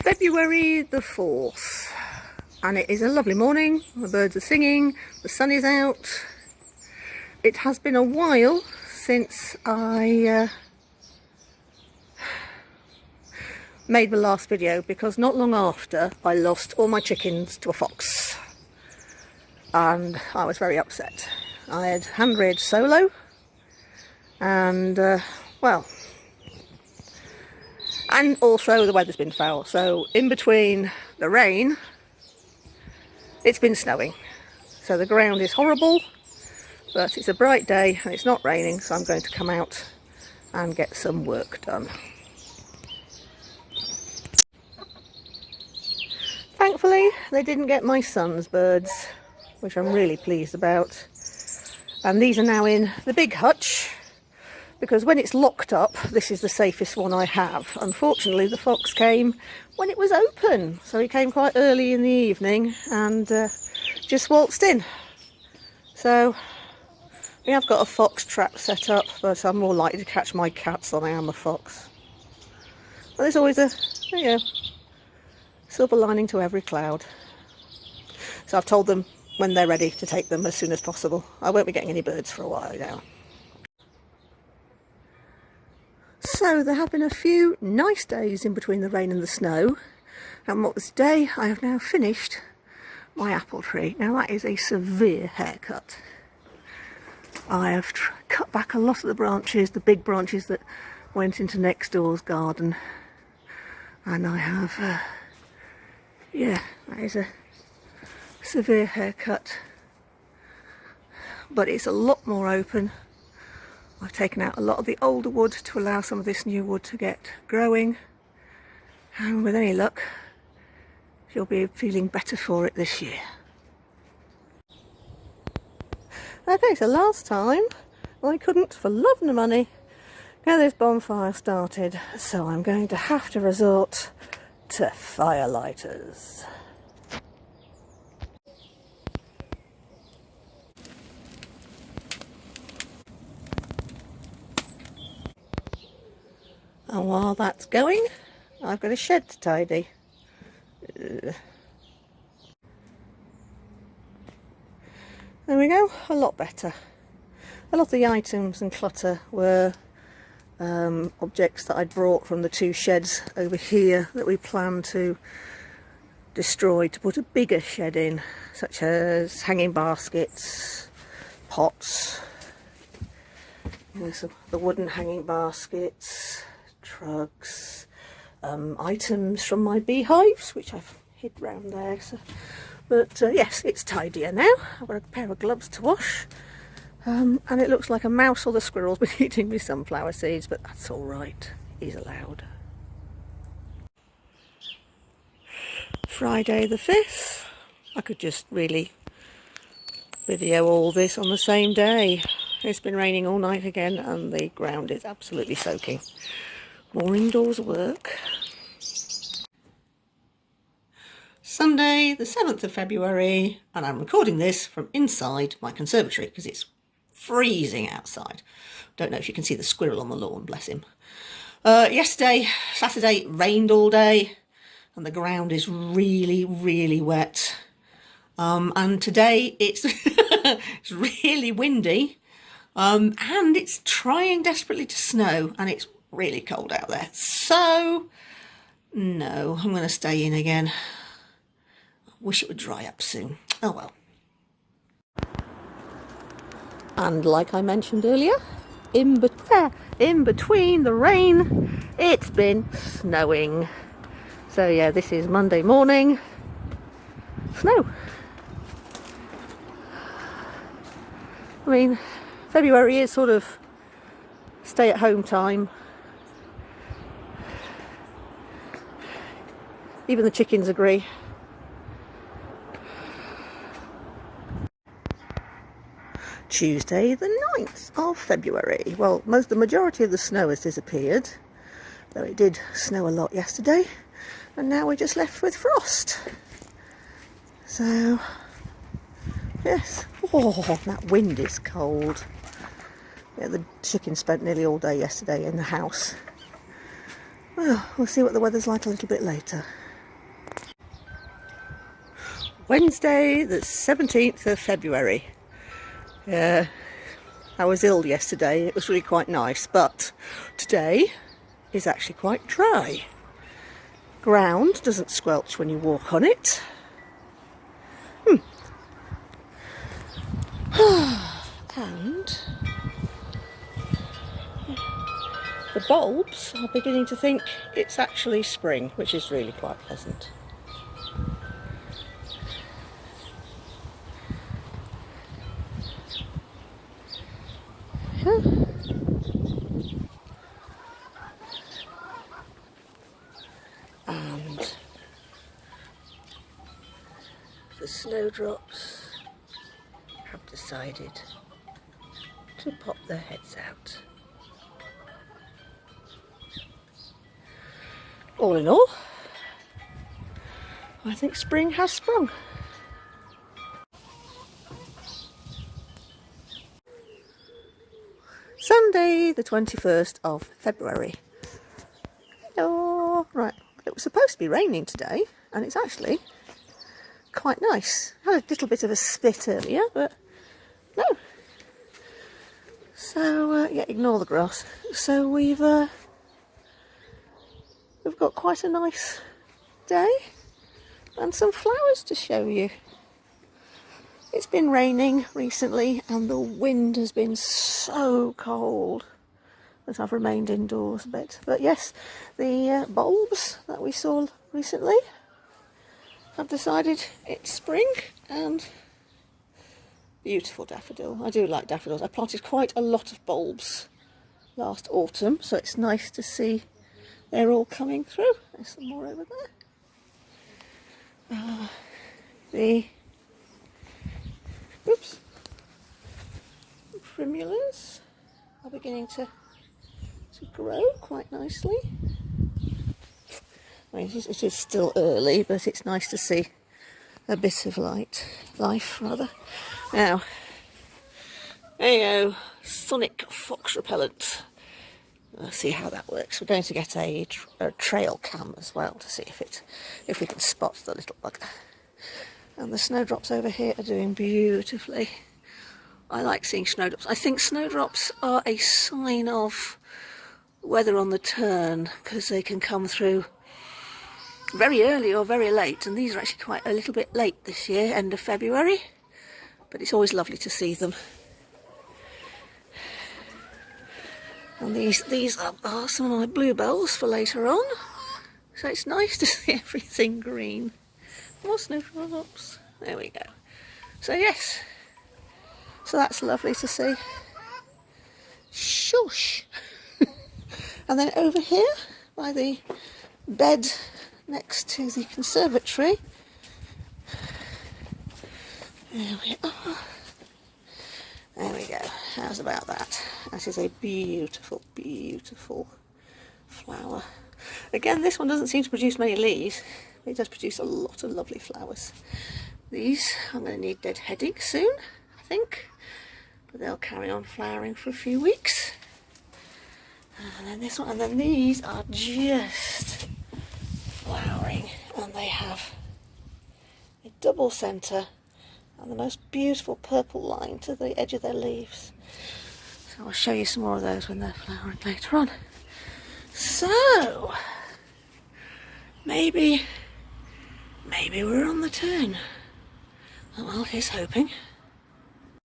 February the 4th, and it is a lovely morning. The birds are singing, the sun is out. It has been a while since I made the last video, because not long after I lost all my chickens to a fox, and I was very upset. I had hand reared solo, and well, and also the weather's been foul, so in between the rain it's been snowing, so the ground is horrible, but it's a bright day and it's not raining, so I'm going to come out and get some work done. Thankfully they didn't get my son's birds, which I'm really pleased about, and these are now in the big hutch, because when it's locked up, this is the safest one I have. Unfortunately, the fox came when it was open, so he came quite early in the evening and just waltzed in. So we have got a fox trap set up, but I'm more likely to catch my cats than I am a fox. But there's always a, you know, silver lining to every cloud. So I've told them when they're ready to take them as soon as possible. I won't be getting any birds for a while now. So there have been a few nice days in between the rain and the snow, and what was today, I have now finished my apple tree. Now that is a severe haircut. I have cut back a lot of the branches, the big branches that went into next door's garden, and I have, yeah, that is a severe haircut, but it's a lot more open. I've taken out a lot of the older wood to allow some of this new wood to get growing, and with any luck you'll be feeling better for it this year. Okay, so last time I couldn't for love nor money get this bonfire started, so I'm going to have to resort to firelighters. And while that's going, I've got a shed to tidy. There we go, a lot better. A lot of the items and clutter were objects that I'd brought from the two sheds over here that we plan to destroy to put a bigger shed in, such as hanging baskets, pots, you know, some the wooden hanging baskets, trugs, items from my beehives, which I've hid round there. So, but yes, it's tidier now. I've got a pair of gloves to wash, and it looks like a mouse or the squirrel's been eating me sunflower seeds, but that's all right. He's allowed. Friday the 5th. I could just really video all this on the same day. It's been raining all night again, and the ground is absolutely soaking. More indoors work. Sunday the 7th of February, and I'm recording this from inside my conservatory because it's freezing outside. Don't know if you can see the squirrel on the lawn, bless him. Yesterday, Saturday, it rained all day and the ground is really, really wet. And today it's, it's really windy, and it's trying desperately to snow, and it's really cold out there. So no, I'm going to stay in again. I wish it would dry up soon. Oh well. And like I mentioned earlier, in between the rain, it's been snowing. So yeah, this is Monday morning. Snow. I mean, February is sort of stay at home time. Even the chickens agree. Tuesday the 9th of February. Well, the majority of the snow has disappeared, though it did snow a lot yesterday, and now we're just left with frost. So, yes. Oh, that wind is cold. Yeah, the chickens spent nearly all day yesterday in the house. Well, we'll see what the weather's like a little bit later. Wednesday the 17th of February. I was ill yesterday, it was really quite nice, but today is actually quite dry. Ground doesn't squelch when you walk on it. And the bulbs are beginning to think it's actually spring, which is really quite pleasant. And the snowdrops have decided to pop their heads out. All in all, I think spring has sprung. Sunday the 21st of February. Hello. Right, it was supposed to be raining today and it's actually quite nice. Had a little bit of a spit earlier, but no. So yeah, ignore the grass. So we've got quite a nice day and some flowers to show you. It's been raining recently and the wind has been so cold that I've remained indoors a bit. But yes, the bulbs that we saw recently have decided it's spring, and beautiful daffodil. I do like daffodils. I planted quite a lot of bulbs last autumn, so it's nice to see they're all coming through. There's some more over there. The primulas are beginning to grow quite nicely. I mean, it is still early, but it's nice to see a bit of life rather. Now, there you go, sonic fox repellent. Let's see how that works. We're going to get a trail cam as well to see if we can spot the little bugger. And the snowdrops over here are doing beautifully. I like seeing snowdrops. I think snowdrops are a sign of weather on the turn, because they can come through very early or very late, and these are actually quite a little bit late this year, end of February, but it's always lovely to see them. And these are some of my bluebells for later on, so it's nice to see everything green. More snowdrops. There we go. So yes, so that's lovely to see. Shush! And then over here, by the bed next to the conservatory, there we are. There we go. How's about that? That is a beautiful, beautiful flower. Again, this one doesn't seem to produce many leaves, but it does produce a lot of lovely flowers. These I'm going to need deadheading soon, I think, but they'll carry on flowering for a few weeks. And then this one, and then these are just flowering, and they have a double centre and the most beautiful purple line to the edge of their leaves. So I'll show you some more of those when they're flowering later on. So maybe we're on the turn. Well, here's hoping.